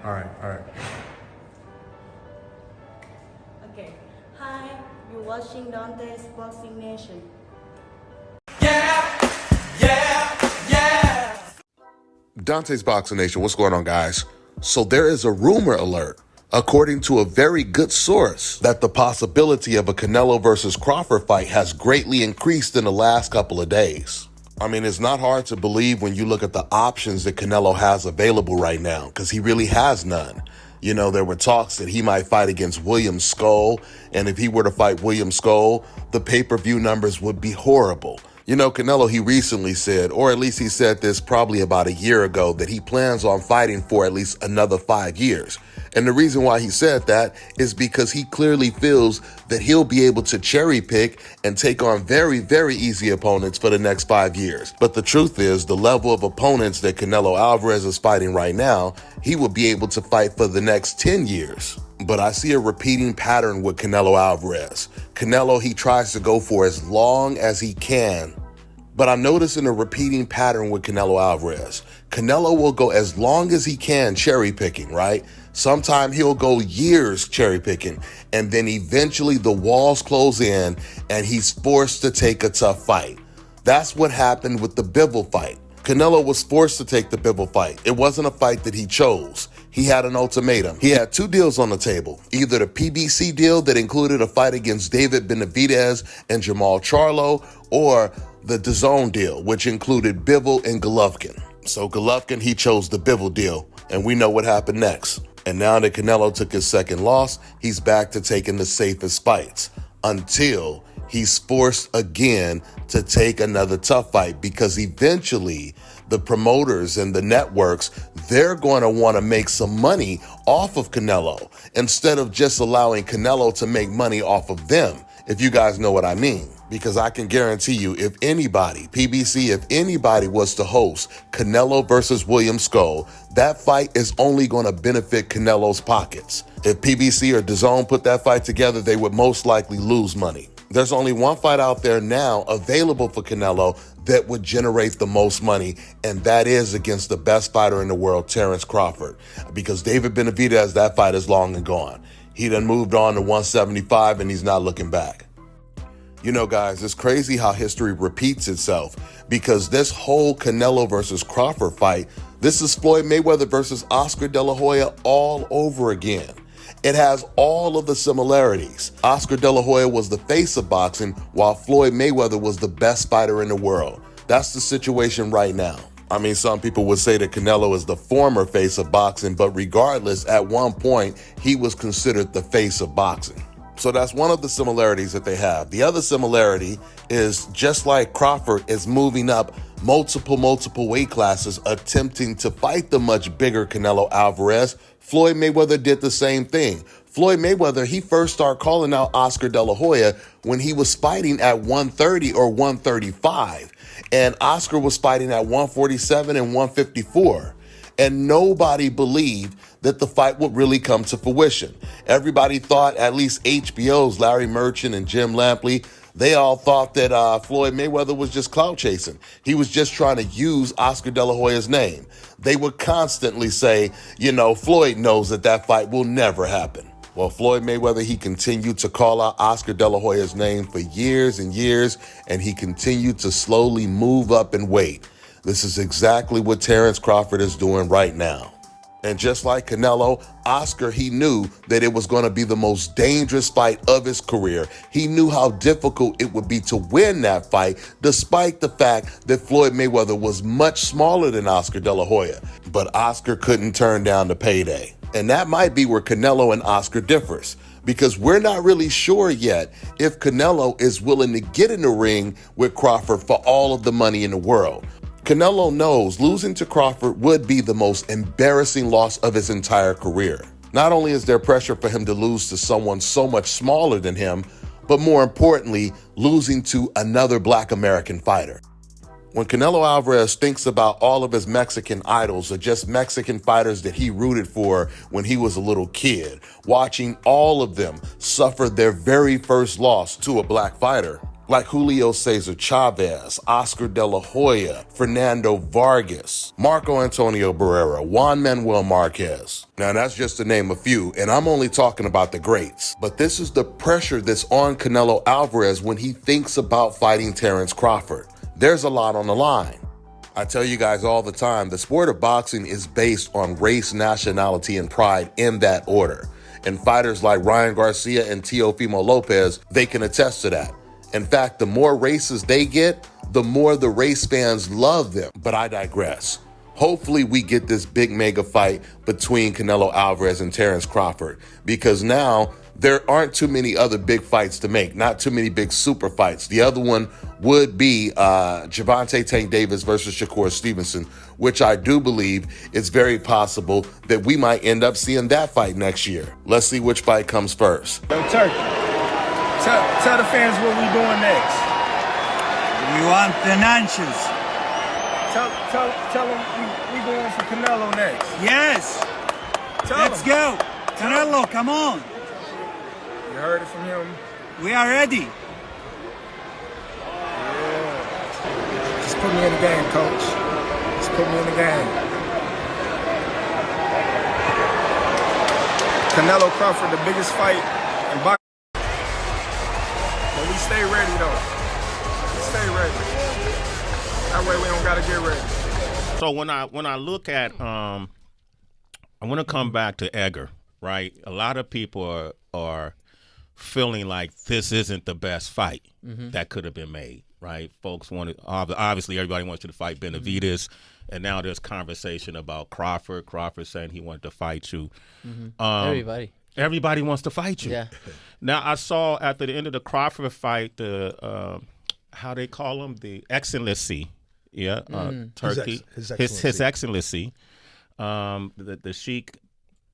All right, all right. Okay. Hi, you're watching Dante's Boxing Nation. Dante's Boxing Nation, what's going on, guys? So there is a rumor alert, according to a very good source, that the possibility of a Canelo versus Crawford fight has greatly increased in the last couple of days. I mean, it's not hard to believe when you look at the options that Canelo has available right now, because he really has none. You know, there were talks that he might fight against William Skull, and if he were to fight William Skull, the pay-per-view numbers would be horrible. You know, Canelo, he recently said, or at least he said this probably about a year ago, that he plans on fighting for at least another 5 years. And the reason why he said that is because he clearly feels that he'll be able to cherry pick and take on very, very easy opponents for the next 5 years. But the truth is, the level of opponents that Canelo Alvarez is fighting right now, he will be able to fight for the next 10 years. But I see a repeating pattern with Canelo Alvarez. Canelo, he tries to go for as long as he can. But I'm noticing a repeating pattern with Canelo Alvarez. Canelo will go as long as he can cherry picking, right? Sometime he'll go years cherry picking, and then eventually the walls close in and he's forced to take a tough fight. That's what happened with the Bivol fight. Canelo was forced to take the Bivol fight. It wasn't a fight that he chose. He had an ultimatum. He had two deals on the table, either the PBC deal that included a fight against David Benavidez and Jamal Charlo, or the DAZN deal, which included Bivol and Golovkin. So Golovkin, he chose the Bivol deal, and we know what happened next. And now that Canelo took his second loss, he's back to taking the safest fights until he's forced again to take another tough fight, because eventually the promoters and the networks, they're going to want to make some money off of Canelo instead of just allowing Canelo to make money off of them, if you guys know what I mean. Because I can guarantee you, if anybody, PBC, if anybody was to host Canelo versus William Skull, that fight is only going to benefit Canelo's pockets. If PBC or DAZN put that fight together, they would most likely lose money. There's only one fight out there now available for Canelo that would generate the most money, and that is against the best fighter in the world, Terence Crawford. Because David Benavidez, that fight is long and gone. He done moved on to 175 and he's not looking back. You know, guys, it's crazy how history repeats itself, because this whole Canelo versus Crawford fight, this is Floyd Mayweather versus Oscar De La Hoya all over again. It has all of the similarities. Oscar De La Hoya was the face of boxing, while Floyd Mayweather was the best fighter in the world. That's the situation right now. I mean, some people would say that Canelo is the former face of boxing, but regardless, at one point, he was considered the face of boxing. So that's one of the similarities that they have. The other similarity is, just like Crawford is moving up multiple weight classes, attempting to fight the much bigger Canelo Alvarez, Floyd Mayweather did the same thing. Floyd Mayweather, he first started calling out Oscar De La Hoya when he was fighting at 130 or 135. And Oscar was fighting at 147 and 154. And nobody believed that the fight would really come to fruition. Everybody thought, at least HBO's Larry Merchant and Jim Lampley, they all thought that Floyd Mayweather was just clout chasing. He was just trying to use Oscar De La Hoya's name. They would constantly say, you know, Floyd knows that that fight will never happen. Well, Floyd Mayweather, he continued to call out Oscar De La Hoya's name for years and years, and he continued to slowly move up in weight. This is exactly what Terence Crawford is doing right now. And just like Canelo, Oscar, he knew that it was going to be the most dangerous fight of his career. He knew how difficult it would be to win that fight, despite the fact that Floyd Mayweather was much smaller than Oscar De La Hoya. But Oscar couldn't turn down the payday. And that might be where Canelo and Oscar differs, because we're not really sure yet if Canelo is willing to get in the ring with Crawford for all of the money in the world. Canelo knows losing to Crawford would be the most embarrassing loss of his entire career. Not only is there pressure for him to lose to someone so much smaller than him, but more importantly, losing to another Black American fighter. When Canelo Alvarez thinks about all of his Mexican idols, or just Mexican fighters that he rooted for when he was a little kid, watching all of them suffer their very first loss to a black fighter, like Julio Cesar Chavez, Oscar De La Hoya, Fernando Vargas, Marco Antonio Barrera, Juan Manuel Marquez. Now that's just to name a few, and I'm only talking about the greats. But this is the pressure that's on Canelo Alvarez when he thinks about fighting Terence Crawford. There's a lot on the line. I tell you guys all the time, the sport of boxing is based on race, nationality, and pride in that order. And fighters like Ryan Garcia and Teofimo Lopez, they can attest to that. In fact, the more races they get, the more the race fans love them. But I digress. Hopefully we get this big mega fight between Canelo Alvarez and Terence Crawford, because now there aren't too many other big fights to make, not too many big super fights. The other one would be Gervonta Tank Davis versus Shakur Stevenson, which I do believe is very possible that we might end up seeing that fight next year. Let's see which fight comes first. Yo, Turkey, tell the fans what we doing next. We want financials. Tell them we going for Canelo next. Yes. Let's go. Canelo, come on. You heard it from him. We are ready. Yeah. Just put me in the game, coach. Just put me in the game. Canelo-Crawford, the biggest fight in boxing. But we stay ready, though. We stay ready. That way we don't gotta get ready. So when I look at I want to come back to Edgar, right? A lot of people are feeling like this isn't the best fight that could have been made, right? Folks wanted, obviously everybody wants you to fight Benavidez, and now there's conversation about Crawford. Crawford saying he wanted to fight you. Everybody wants to fight you. Yeah. Now I saw at the end of the Crawford fight, the how they call him, the excellency. Yeah, Turkey, His Excellency, the Sheik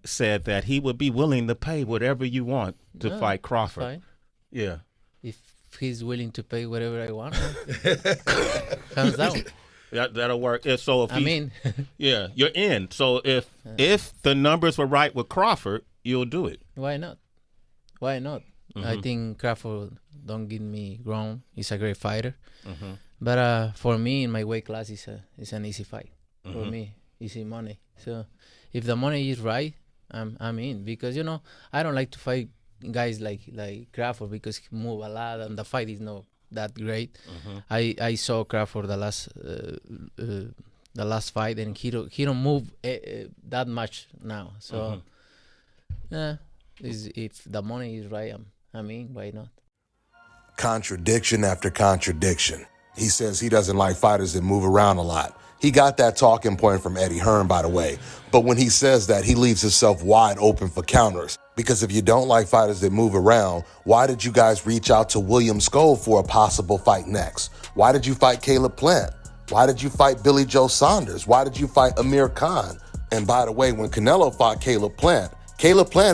said that he would be willing to pay whatever you want to fight Crawford. Fine. Yeah, if he's willing to pay whatever I want, hands down. That'll work. So if yeah, you're in. So if the numbers were right with Crawford, you'll do it. Why not? Why not? I think Crawford, don't get me wrong, he's a great fighter. But for me, in my weight class, it's an easy fight. For me, easy money. So if the money is right, I'm in. Because, I don't like to fight guys like Crawford because he move a lot and the fight is not that great. I saw Crawford the last fight and he don't move that much now. So if the money is right, I'm in. Why not? Contradiction after contradiction. He says he doesn't like fighters that move around a lot. He got that talking point from Eddie Hearn, by the way. But when he says that, he leaves himself wide open for counters. Because if you don't like fighters that move around, why did you guys reach out to William Scold for a possible fight next? Why did you fight Caleb Plant? Why did you fight Billy Joe Saunders? Why did you fight Amir Khan? And by the way, when Canelo fought Caleb Plant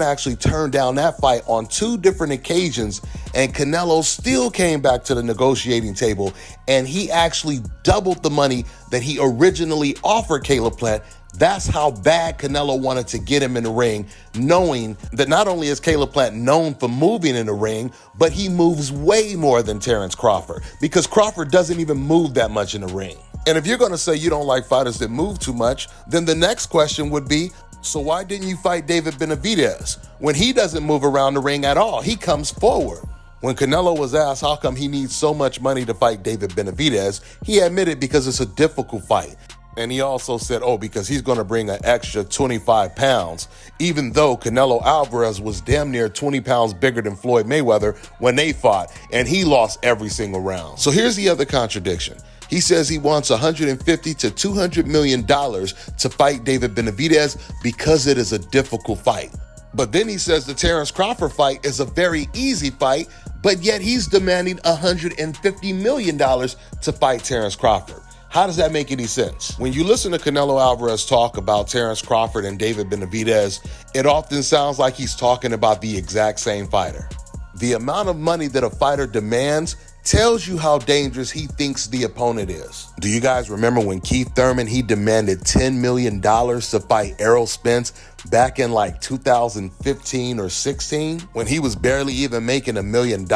actually turned down that fight on 2 different occasions, and Canelo still came back to the negotiating table, and he actually doubled the money that he originally offered Caleb Plant. That's how bad Canelo wanted to get him in the ring, knowing that not only is Caleb Plant known for moving in the ring, but he moves way more than Terence Crawford, because Crawford doesn't even move that much in the ring. And if you're going to say you don't like fighters that move too much, then the next question would be, so why didn't you fight David Benavidez? When he doesn't move around the ring at all, he comes forward. When Canelo was asked how come he needs so much money to fight David Benavidez, he admitted because it's a difficult fight. And he also said, because he's going to bring an extra 25 pounds, even though Canelo Alvarez was damn near 20 pounds bigger than Floyd Mayweather when they fought, and he lost every single round. So here's the other contradiction. He says he wants $150 to $200 million to fight David Benavidez because it is a difficult fight. But then he says the Terence Crawford fight is a very easy fight, but yet he's demanding $150 million to fight Terence Crawford. How does that make any sense? When you listen to Canelo Alvarez talk about Terence Crawford and David Benavidez, it often sounds like he's talking about the exact same fighter. The amount of money that a fighter demands tells you how dangerous he thinks the opponent is. Do you guys remember when Keith Thurman, he demanded $10 million to fight Errol Spence back in like 2015 or 16 when he was barely even making $1 million?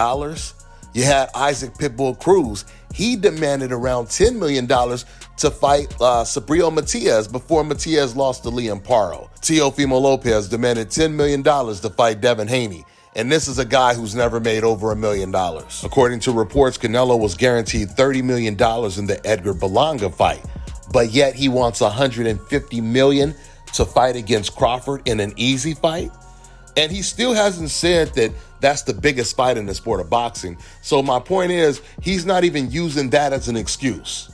You had Isaac Pitbull Cruz. He demanded around $10 million to fight Sabrio Matias before Matias lost to Liam Paro. Teofimo Lopez demanded $10 million to fight Devin Haney. And this is a guy who's never made over $1 million. According to reports, Canelo was guaranteed $30 million in the Edgar Berlanga fight, but yet he wants $150 million to fight against Crawford in an easy fight. And he still hasn't said that that's the biggest fight in the sport of boxing. So my point is, he's not even using that as an excuse.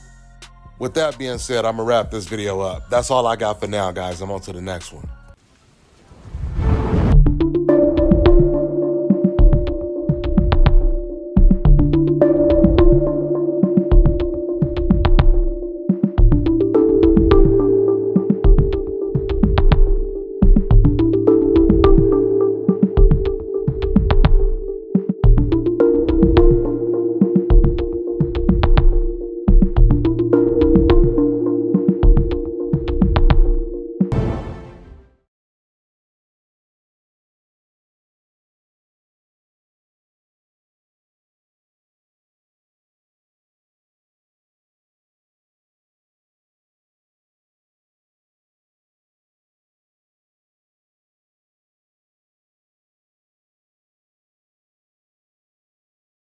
With that being said, I'm gonna wrap this video up. That's all I got for now, guys. I'm on to the next one.